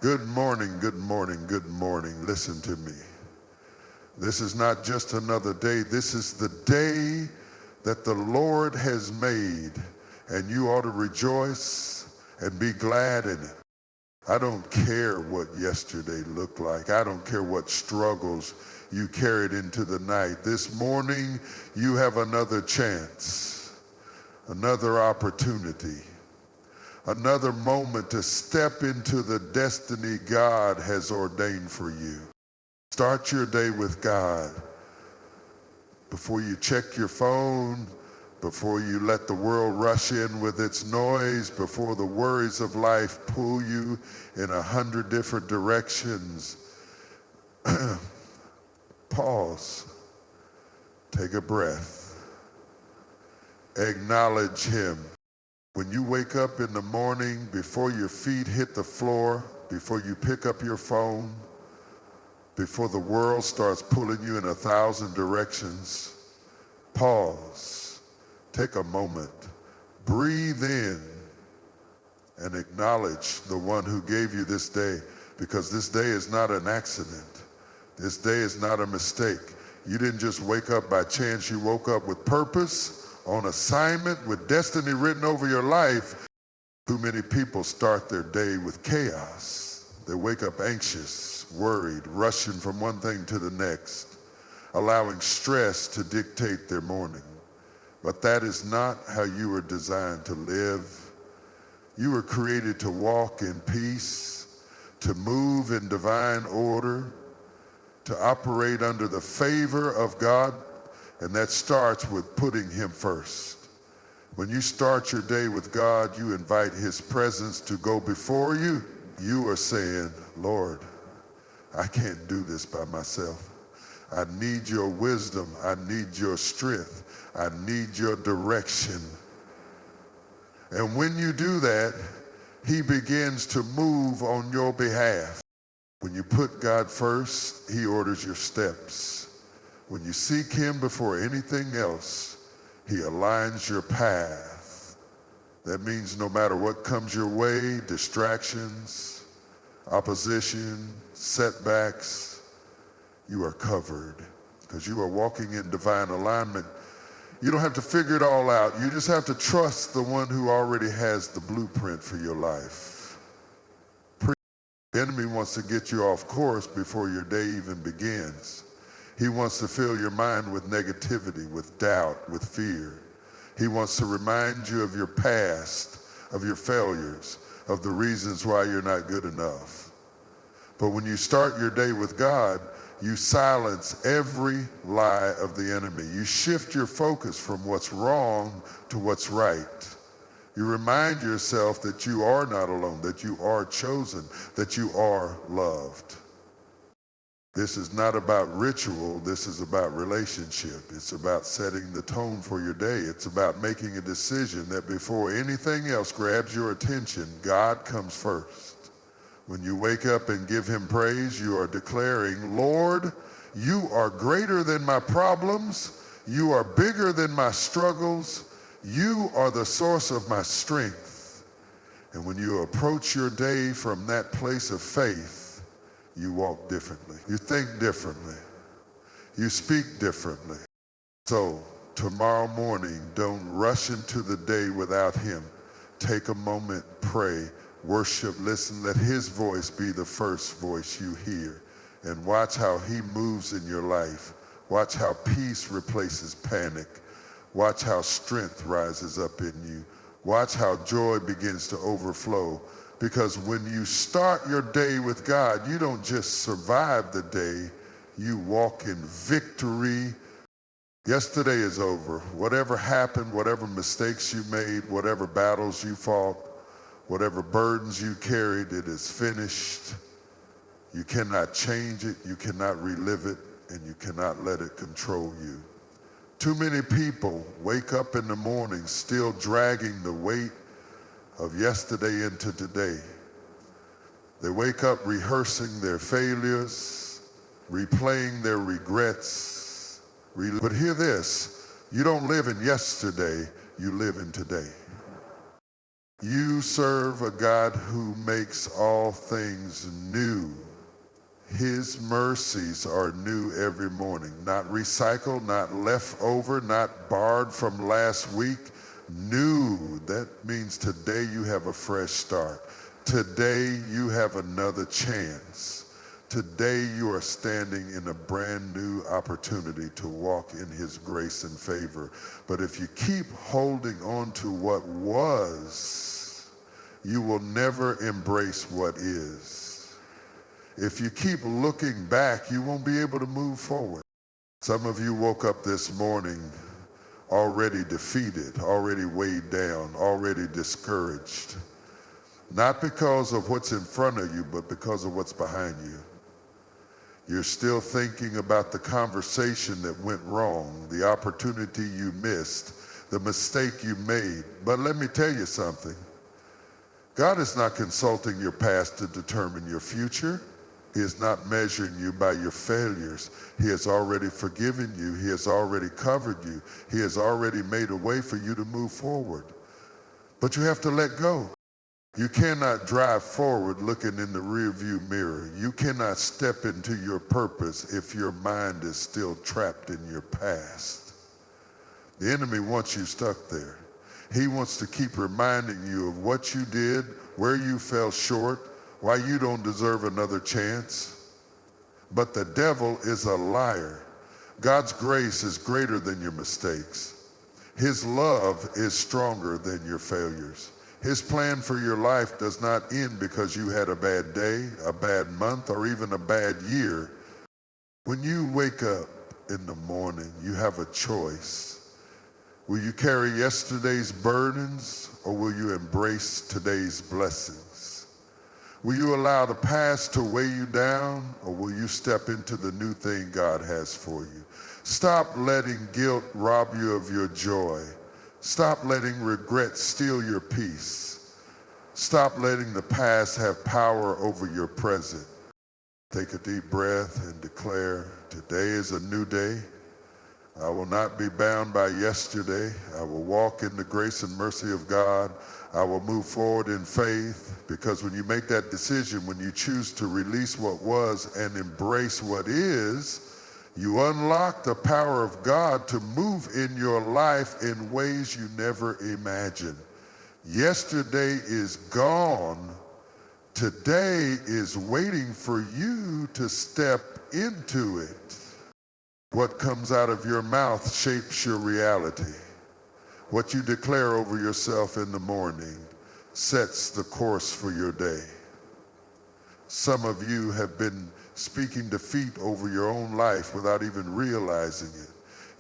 Good morning, good morning, good morning. Listen to me. This is not just another day. This is the day that the Lord has made, and you ought to rejoice and be glad in it. I don't care what yesterday looked like. I don't care what struggles you carried into the night. This morning, you have another chance, another opportunity, another moment to step into the destiny God has ordained for you. Start your day with God. Before you check your phone, before you let the world rush in with its noise, before the worries of life pull you in 100 different directions, pause, take a breath, acknowledge Him. When you wake up in the morning, before your feet hit the floor, before you pick up your phone, before the world starts pulling you in 1,000 directions, pause, take a moment, breathe in, and acknowledge the one who gave you this day, because this day is not an accident. This day is not a mistake. You didn't just wake up by chance. You woke up with purpose, on assignment, with destiny written over your life. Too many people start their day with chaos. They wake up anxious, worried, rushing from one thing to the next, allowing stress to dictate their morning. But that is not how you were designed to live. You were created to walk in peace, to move in divine order, to operate under the favor of God, and that starts with putting Him first. When you start your day with God, you invite His presence to go before you. You are saying, Lord, I can't do this by myself. I need your wisdom. I need your strength. I need your direction. And when you do that, He begins to move on your behalf. When you put God first, He orders your steps. When you seek Him before anything else, He aligns your path. That means no matter what comes your way, distractions, opposition, setbacks, you are covered because you are walking in divine alignment. You don't have to figure it all out. You just have to trust the one who already has the blueprint for your life. The enemy wants to get you off course before your day even begins. He wants to fill your mind with negativity, with doubt, with fear. He wants to remind you of your past, of your failures, of the reasons why you're not good enough. But when you start your day with God, you silence every lie of the enemy. You shift your focus from what's wrong to what's right. You remind yourself that you are not alone, that you are chosen, that you are loved. This is not about ritual, this is about relationship. It's about setting the tone for your day. It's about making a decision that before anything else grabs your attention, God comes first. When you wake up and give Him praise, you are declaring, Lord, you are greater than my problems. You are bigger than my struggles. You are the source of my strength. And when you approach your day from that place of faith, you walk differently. You think differently. You speak differently. So tomorrow morning, don't rush into the day without Him. Take a moment, pray, worship, listen. Let His voice be the first voice you hear. And watch how He moves in your life. Watch how peace replaces panic. Watch how strength rises up in you. Watch how joy begins to overflow. Because when you start your day with God, you don't just survive the day, you walk in victory. Yesterday is over. Whatever happened, whatever mistakes you made, whatever battles you fought, whatever burdens you carried, it is finished. You cannot change it, you cannot relive it, and you cannot let it control you. Too many people wake up in the morning still dragging the weight of yesterday into today. They wake up rehearsing their failures, replaying their regrets. But hear this, you don't live in yesterday, you live in today. You serve a God who makes all things new. His mercies are new every morning, not recycled, not left over, not borrowed from last week. New, that means today you have a fresh start. Today you have another chance. Today you are standing in a brand new opportunity to walk in his grace and favor. But if you keep holding on to what was, you will never embrace what is. If you keep looking back, you won't be able to move forward. Some of you woke up this morning already defeated, already weighed down, already discouraged. Not because of what's in front of you, but because of what's behind you. You're still thinking about the conversation that went wrong, the opportunity you missed, the mistake you made. But let me tell you something. God is not consulting your past to determine your future. He is not measuring you by your failures. He has already forgiven you. He has already covered you. He has already made a way for you to move forward. But you have to let go. You cannot drive forward looking in the rearview mirror. You cannot step into your purpose if your mind is still trapped in your past. The enemy wants you stuck there. He wants to keep reminding you of what you did, where you fell short, why you don't deserve another chance. But the devil is a liar. God's grace is greater than your mistakes. His love is stronger than your failures. His plan for your life does not end because you had a bad day, a bad month, or even a bad year. When you wake up in the morning, you have a choice. Will you carry yesterday's burdens, or will you embrace today's blessings? Will you allow the past to weigh you down, or will you step into the new thing God has for you? Stop letting guilt rob you of your joy. Stop letting regret steal your peace. Stop letting the past have power over your present. Take a deep breath and declare, today is a new day. I will not be bound by yesterday. I will walk in the grace and mercy of God. I will move forward in faith, because when you make that decision, when you choose to release what was and embrace what is, you unlock the power of God to move in your life in ways you never imagined. Yesterday is gone. Today is waiting for you to step into it. What comes out of your mouth shapes your reality. What you declare over yourself in the morning sets the course for your day. Some of you have been speaking defeat over your own life without even realizing it.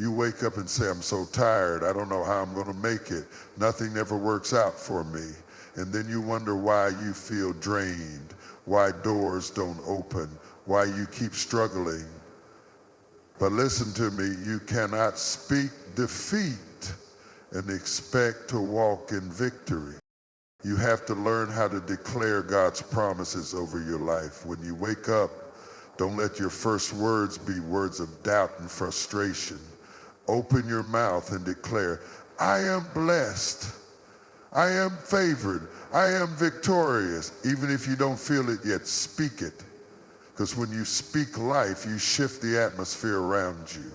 You wake up and say, I'm so tired, I don't know how I'm going to make it. Nothing ever works out for me. And then you wonder why you feel drained, why doors don't open, why you keep struggling. But listen to me, you cannot speak defeat and expect to walk in victory. You have to learn how to declare God's promises over your life. When you wake up, don't let your first words be words of doubt and frustration. Open your mouth and declare, I am blessed. I am favored. I am victorious. Even if you don't feel it yet, speak it. Because when you speak life, you shift the atmosphere around you.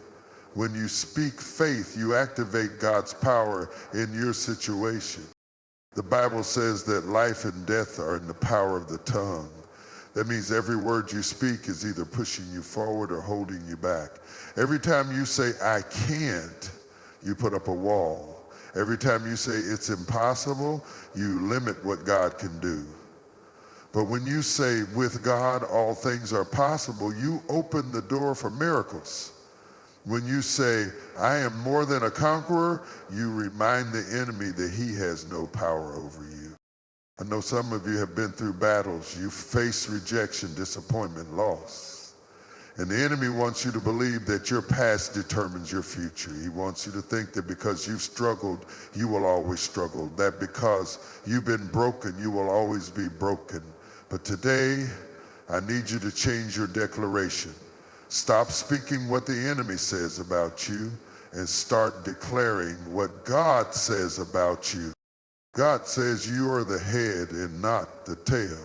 When you speak faith, you activate God's power in your situation. The Bible says that life and death are in the power of the tongue. That means every word you speak is either pushing you forward or holding you back. Every time you say, I can't, you put up a wall. Every time you say it's impossible, you limit what God can do. But when you say, with God, all things are possible, you open the door for miracles. When you say, I am more than a conqueror, you remind the enemy that he has no power over you. I know some of you have been through battles. You've faced rejection, disappointment, loss. And the enemy wants you to believe that your past determines your future. He wants you to think that because you've struggled, you will always struggle. That because you've been broken, you will always be broken. But today, I need you to change your declaration. Stop speaking what the enemy says about you and start declaring what God says about you. God says you are the head and not the tail.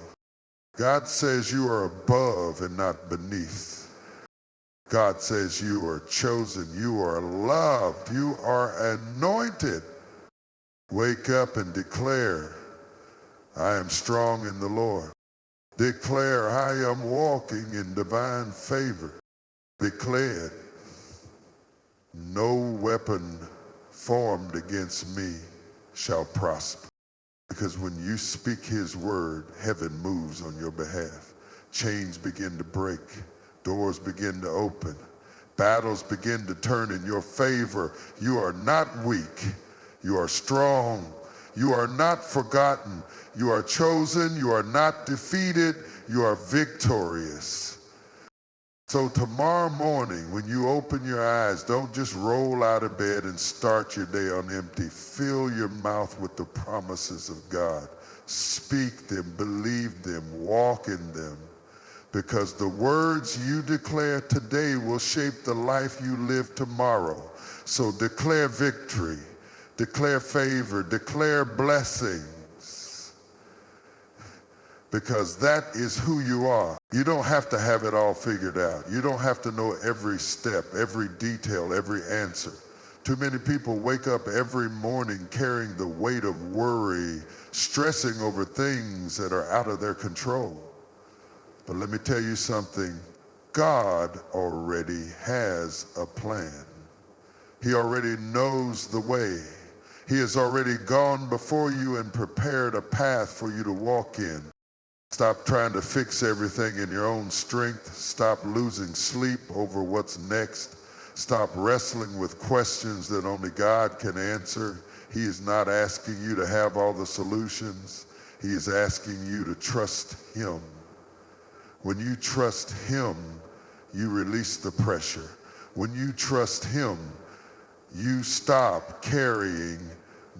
God says you are above and not beneath. God says you are chosen, you are loved, you are anointed. Wake up and declare, I am strong in the Lord. Declare, I am walking in divine favor. Declare, no weapon formed against me shall prosper. Because when you speak his word, heaven moves on your behalf. Chains begin to break. Doors begin to open. Battles begin to turn in your favor. You are not weak. You are strong. You are not forgotten. You are chosen. You are not defeated. You are victorious. So tomorrow morning, when you open your eyes, don't just roll out of bed and start your day on empty. Fill your mouth with the promises of God. Speak them, believe them, walk in them. Because the words you declare today will shape the life you live tomorrow. So declare victory, declare favor, declare blessings. Because that is who you are. You don't have to have it all figured out. You don't have to know every step, every detail, every answer. Too many people wake up every morning carrying the weight of worry, stressing over things that are out of their control. But let me tell you something. God already has a plan. He already knows the way. He has already gone before you and prepared a path for you to walk in. Stop trying to fix everything in your own strength. Stop losing sleep over what's next. Stop wrestling with questions that only God can answer. He is not asking you to have all the solutions. He is asking you to trust him. When you trust him, you release the pressure. When you trust him, you stop carrying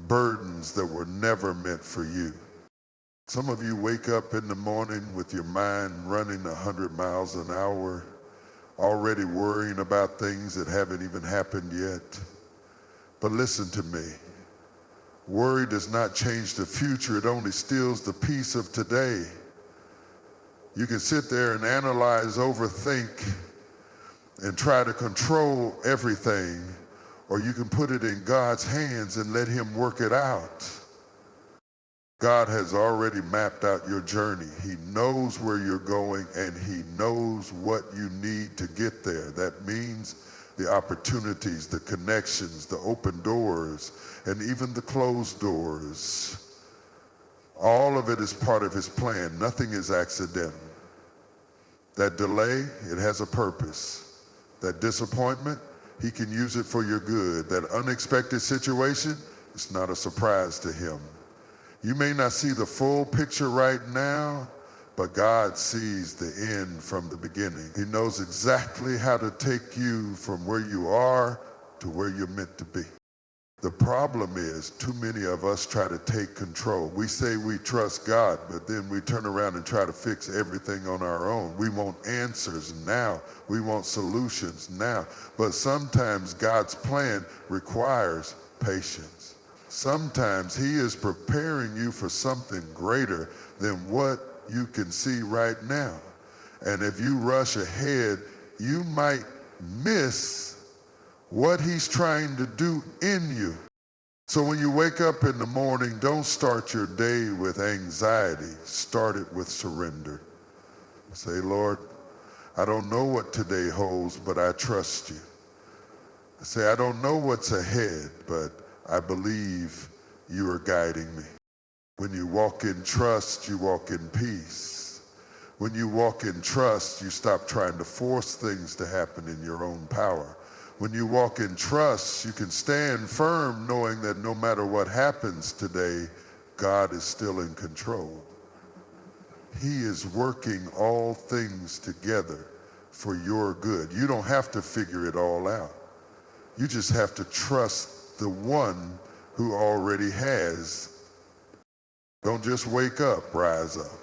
burdens that were never meant for you. Some of you wake up in the morning with your mind running 100 miles an hour, already worrying about things that haven't even happened yet. But listen to me. Worry does not change the future. It only steals the peace of today. You can sit there and analyze, overthink, and try to control everything, or you can put it in God's hands and let him work it out. God has already mapped out your journey. He knows where you're going and he knows what you need to get there. That means the opportunities, the connections, the open doors, and even the closed doors. All of it is part of his plan. Nothing is accidental. That delay, it has a purpose. That disappointment, he can use it for your good. That unexpected situation, it's not a surprise to him. You may not see the full picture right now, but God sees the end from the beginning. He knows exactly how to take you from where you are to where you're meant to be. The problem is, too many of us try to take control. We say we trust God, but then we turn around and try to fix everything on our own. We want answers now. We want solutions now. But sometimes God's plan requires patience. Sometimes he is preparing you for something greater than what you can see right now. And if you rush ahead, you might miss what he's trying to do in you. So when you wake up in the morning, don't start your day with anxiety. Start it with surrender. Say, Lord, I don't know what today holds, but I trust you. Say, I don't know what's ahead, but I believe you are guiding me. When you walk in trust, you walk in peace. When you walk in trust, you stop trying to force things to happen in your own power. When you walk in trust, you can stand firm knowing that no matter what happens today, God is still in control. He is working all things together for your good. You don't have to figure it all out. You just have to trust the one who already has. Don't just wake up, rise up.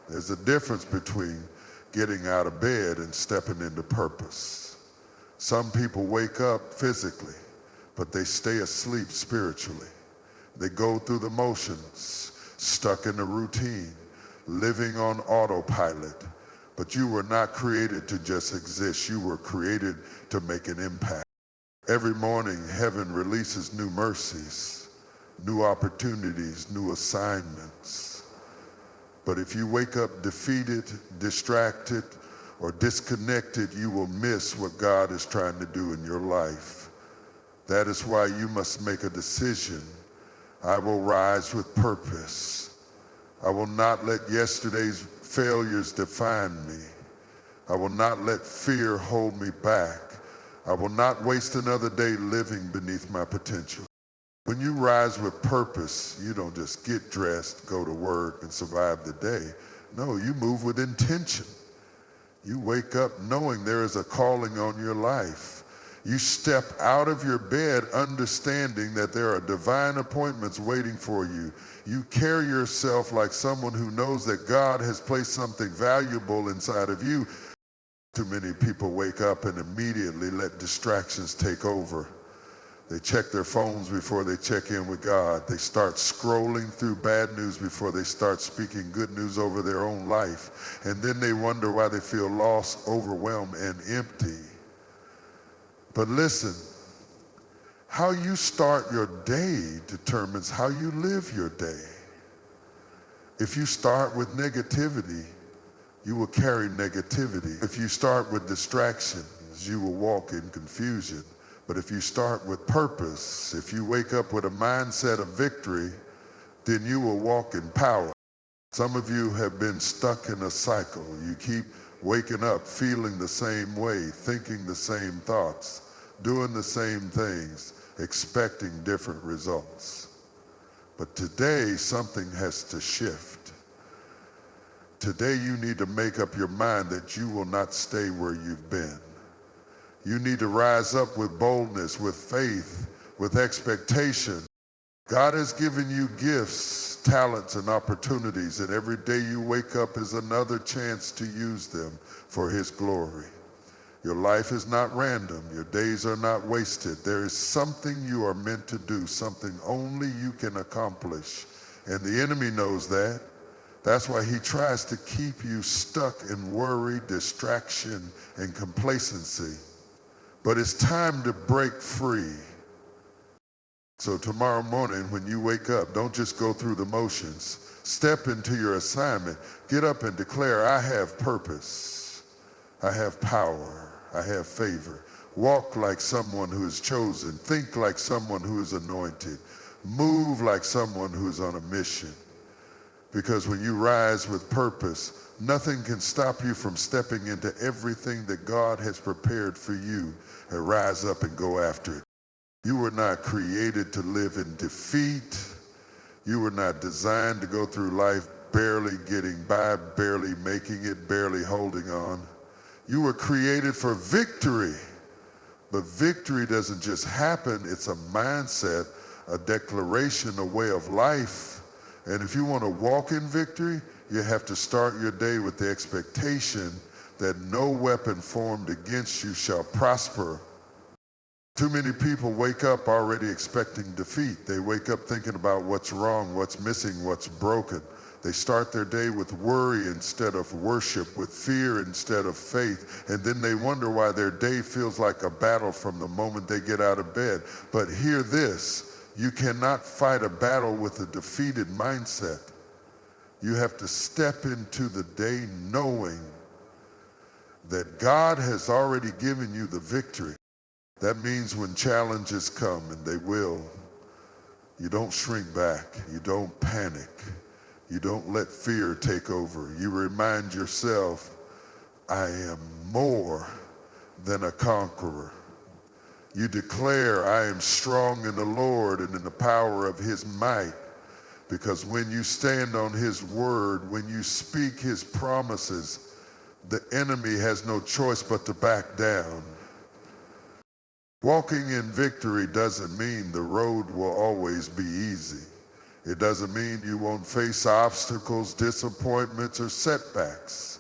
There's a difference between getting out of bed and stepping into purpose. Some people wake up physically, but they stay asleep spiritually. They go through the motions, stuck in a routine, living on autopilot. But you were not created to just exist. You were created to make an impact. Every morning, heaven releases new mercies, new opportunities, new assignments. But if you wake up defeated, distracted, or disconnected, you will miss what God is trying to do in your life. That is why you must make a decision. I will rise with purpose. I will not let yesterday's failures define me. I will not let fear hold me back. I will not waste another day living beneath my potential. When you rise with purpose, you don't just get dressed, go to work, and survive the day. No, you move with intention. You wake up knowing there is a calling on your life. You step out of your bed understanding that there are divine appointments waiting for you. You carry yourself like someone who knows that God has placed something valuable inside of you. Too many people wake up and immediately let distractions take over. They check their phones before they check in with God. They start scrolling through bad news before they start speaking good news over their own life. And then they wonder why they feel lost, overwhelmed, and empty. But listen, how you start your day determines how you live your day. If you start with negativity, you will carry negativity. If you start with distractions, you will walk in confusion. But if you start with purpose, if you wake up with a mindset of victory, then you will walk in power. Some of you have been stuck in a cycle. You keep waking up feeling the same way, thinking the same thoughts, doing the same things, expecting different results. But today, something has to shift. Today, you need to make up your mind that you will not stay where you've been. You need to rise up with boldness, with faith, with expectation. God has given you gifts, talents, and opportunities, and every day you wake up is another chance to use them for His glory. Your life is not random. Your days are not wasted. There is something you are meant to do, something only you can accomplish. And the enemy knows that. That's why he tries to keep you stuck in worry, distraction, and complacency. But it's time to break free. So tomorrow morning when you wake up, don't just go through the motions. Step into your assignment. Get up and declare, I have purpose. I have power. I have favor. Walk like someone who is chosen. Think like someone who is anointed. Move like someone who is on a mission. Because when you rise with purpose, nothing can stop you from stepping into everything that God has prepared for you, and rise up and go after it. You were not created to live in defeat. You were not designed to go through life barely getting by, barely making it, barely holding on. You were created for victory. But victory doesn't just happen. It's a mindset, a declaration, a way of life. And if you want to walk in victory, you have to start your day with the expectation that no weapon formed against you shall prosper. Too many people wake up already expecting defeat. They wake up thinking about what's wrong, what's missing, what's broken. They start their day with worry instead of worship, with fear instead of faith, and then they wonder why their day feels like a battle from the moment they get out of bed. But hear this, you cannot fight a battle with a defeated mindset. You have to step into the day knowing that God has already given you the victory. That means when challenges come, and they will, you don't shrink back, you don't panic, you don't let fear take over. You remind yourself, I am more than a conqueror. You declare, I am strong in the Lord and in the power of His might. Because when you stand on His word, when you speak His promises, the enemy has no choice but to back down. Walking in victory doesn't mean the road will always be easy. It doesn't mean you won't face obstacles, disappointments, or setbacks.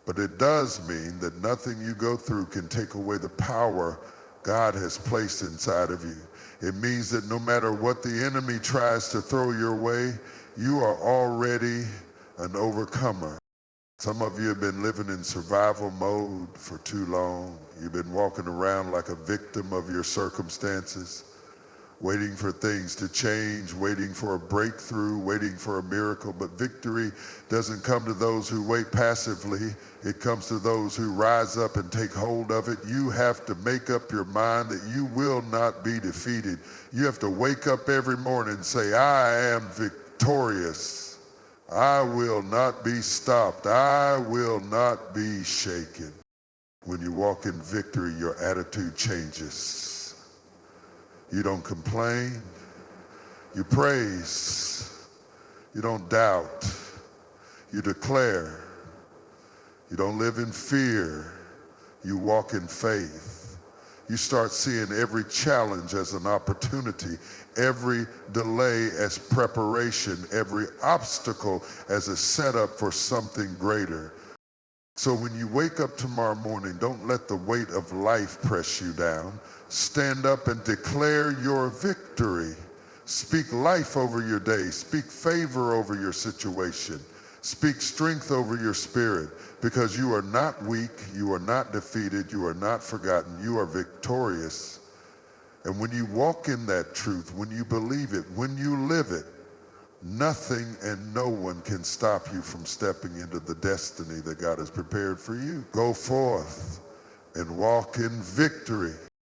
But it does mean that nothing you go through can take away the power God has placed inside of you. It means that no matter what the enemy tries to throw your way, you are already an overcomer. Some of you have been living in survival mode for too long. You've been walking around like a victim of your circumstances, waiting for things to change, waiting for a breakthrough, waiting for a miracle. But victory doesn't come to those who wait passively. It comes to those who rise up and take hold of it. You have to make up your mind that you will not be defeated. You have to wake up every morning and say, I am victorious. I will not be stopped. I will not be shaken. When you walk in victory, your attitude changes. You don't complain. You praise. You don't doubt. You declare. You don't live in fear. You walk in faith. You start seeing every challenge as an opportunity, every delay as preparation, every obstacle as a setup for something greater. So when you wake up tomorrow morning, don't let the weight of life press you down. Stand up and declare your victory. Speak life over your day. Speak favor over your situation. Speak strength over your spirit, because you are not weak, you are not defeated, you are not forgotten, you are victorious. And when you walk in that truth, when you believe it, when you live it, nothing and no one can stop you from stepping into the destiny that God has prepared for you. Go forth and walk in victory.